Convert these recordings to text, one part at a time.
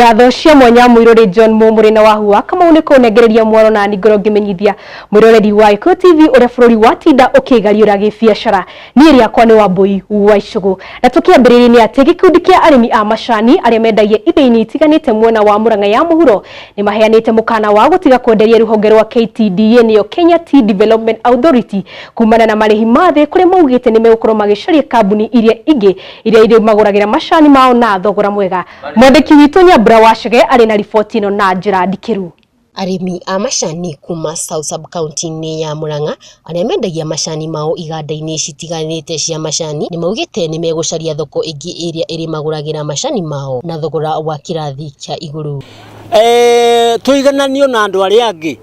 Ngatho cia mwanya Muiruri John Mumurina wahua kama uniko negereria mwaro na nigoro ngimenyithia mwiroreri wa Iko TV ore bururi watinda ukigariura gibiacara ni ria kwa ni Wambui wa Icugu na tukiambiriria ni ati gikundi kia arimi a macani aria mendagie indo-ini itiganite mwena wa Murang'a ya muhuro ni maheanite mukana wa gutiga kwenderia ruhonge rwa KTDA niyo Kenya Tea Development Authority kumana na marihi mathe kuri maugite ni megukorwo magicaria kambuni iria ingi iria iri maguragira macani mao na thogora mwega. Mwandiki witu Nyambura Wachege ari na ripoti ino na njira ndikiru. Arimi a macani kuma South Sub County ni ya Murang'a aria mendagia macani mao iganda-ini citiganite cia macani ni maugite ni megucaria thoko ingi iria iri maguragira macani mao na thogora wa kirathi kia iguru. Tuigananio na andu aria angi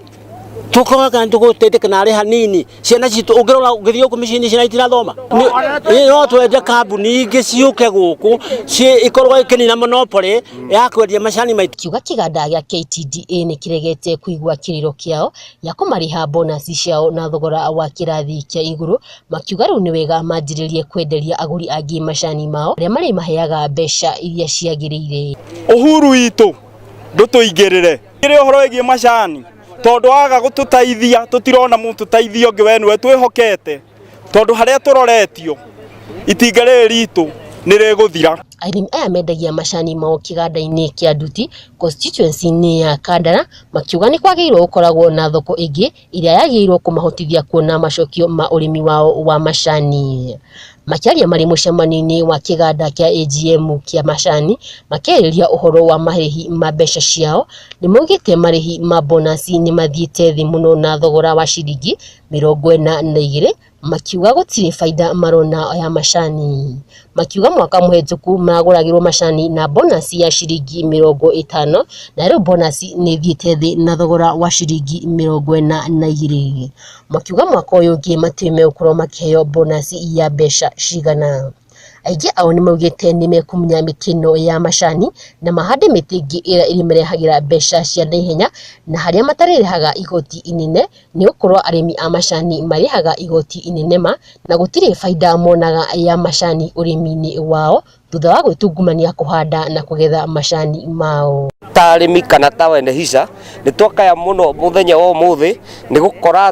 tukoga tugutete na ari hanini ciana citu ungirora ugithio ku micini ciana itirathoma no twende kambuni ingi ciuke guku ikorwo ikinina monopoly ya kwendia macani maitu. Kiuga kiganda gia KTDA ni kiregete kuigwa kiriro kiao ya kumariha bonus ciao na thogora wa kirathi kia iguru makiuga riu ni wega manjiririe kwenderia aguri angi macani mao aria mari maheaga mbeca iria ciagirire. Uhuru witu ndutuingirire iri uhoro igi macani tondu waga gututaithia tutirona mututaithio ngi wenwe twihokete tondu haria turoretio itinga riri ritu ni riguthira. Arimi aya mendagia macani mao kiganda-ini kia Nduti constituency ni ya Kandara makiuga ni kwagirwo gukoragwo na thoko ingi iria yagirwo kumahotithia kuona macokio ma urimi wao wa macani. Makiaria mari mucemanini wa kiganda kia AGM kia macani makeriria uhoro wa marihi ma mbeca ciao ni maugite marihi ma bonus ni mathiite thi muno na thogora wa ciringi 42 makiuga gutire faida marona ya macani. Makiuga mwaka muhetũku maguragirwo macani na bonus ya ciringi 50 na riu bonus ni thiite thi na thogora wa ciringi 42. Makiuga mwaka uyu ngi matime ukorwo makiheo bonus ya mbeca cigana. Aingĩ ao ni maugite ni mekumunya mikino ya macani na mahande miti ingi ira irimerehagira mbeca cia naihenya na haria matarirehaga igoti inene ni ukorwo arimi a macani marihaga igoti inene ma na gutire faida monaga ya macani urimi-ini wao thutha wa gwitungumania kuhanda na kugetha macani mao. Tarimi kana tawene hica ni twakaya muno muthenya wa muthi ni gukora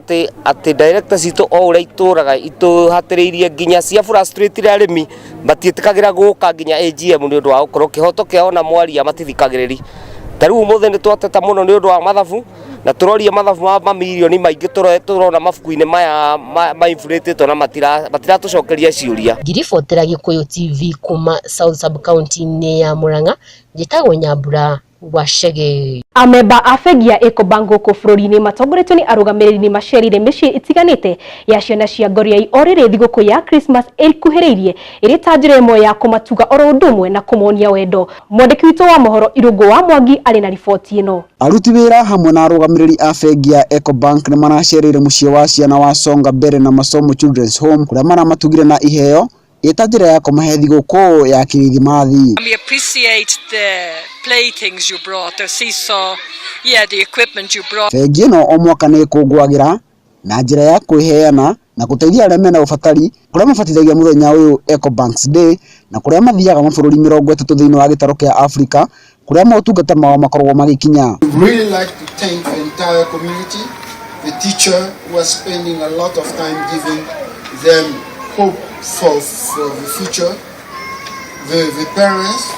ati directors itu o uria ituraga ituhatiriirie nginya cia frustrated arimi batitikagira guka nginya AGM ni undu wa gukorwo kihoto kiao na mwaria matithikagiriri. Tariu muthi ni twateta muno ni undu wa mathabu na turoria mathabu ma milioni maingi turona mabuku-ini maya ma inflated na matiratucokeria ciuria. Ngiribotera Gikuyu TV kuma South Sub County ni ya Murang'a njitagwo Nyambura Wachege. Ameba a bengi ya Ecobank guku bururi-ini matongoretio ni arugamiriri ni macerire micii itiganite ya ciana cia Ngoriai orire thiguku ya Christmas ikuhiriirie iri ta njira imwe ya kumatuga oro undu umwe na kumonia wendo. Mwandiki witu wa mohoro Irungu wa Mwangi ari na ripoti ino. Aruti wira hamwe na arugamiriri a bengi ya Ecobank ni manacerire mucii wa ciana wa Songa Mbere na Masomo Children's Home kuria maramatugire na iheo itajira ya kumahe thiguku ya kirithimathi. We appreciate the playthings you brought, the seesaw, the equipment you brought. Bengi ino o mwaka ni ikungwagira na njira ya kwiheana na guteithia aria mena ubatari kuria mabatithagia muthenya uyu Ecobanks Day na kuria mathiaga mabururi 30 thiini wa gitaro kia Africa kuria motungata mao makorwo magikinya. We really like to thank the entire community, the teacher who are spending a lot of time giving them hope for the future, the parents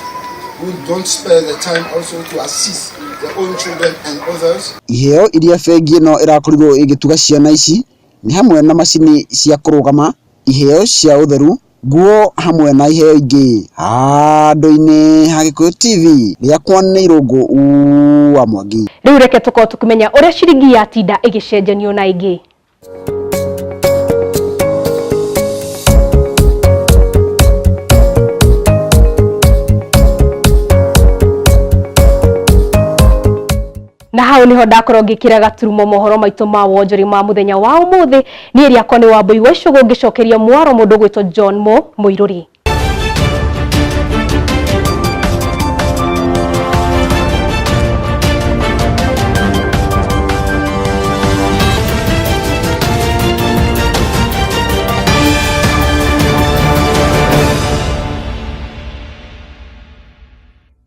who don't spare the time also to assist their own children and others. Iheo iria bengi ino irakorirwo igituga ciana ici ni hamwe na macini cia kurugama, iheo cia utheru, nguo hamwe na iheo ingi. Handu-ini ha Gikuyu TV riakwa ni Irungu wa Mwangi. Riu reke tukorwo tukimenya uria ciringi ya tinda igicenjanio na ingi. Na hau niho ndakorwo ngikira gaturumo mohoro maitu ma wonjori ma muthenya wa umuthi ni riakwa ni Wambui wa Icugu ngicokeria mwaro mundu gwitwo John Muiruri.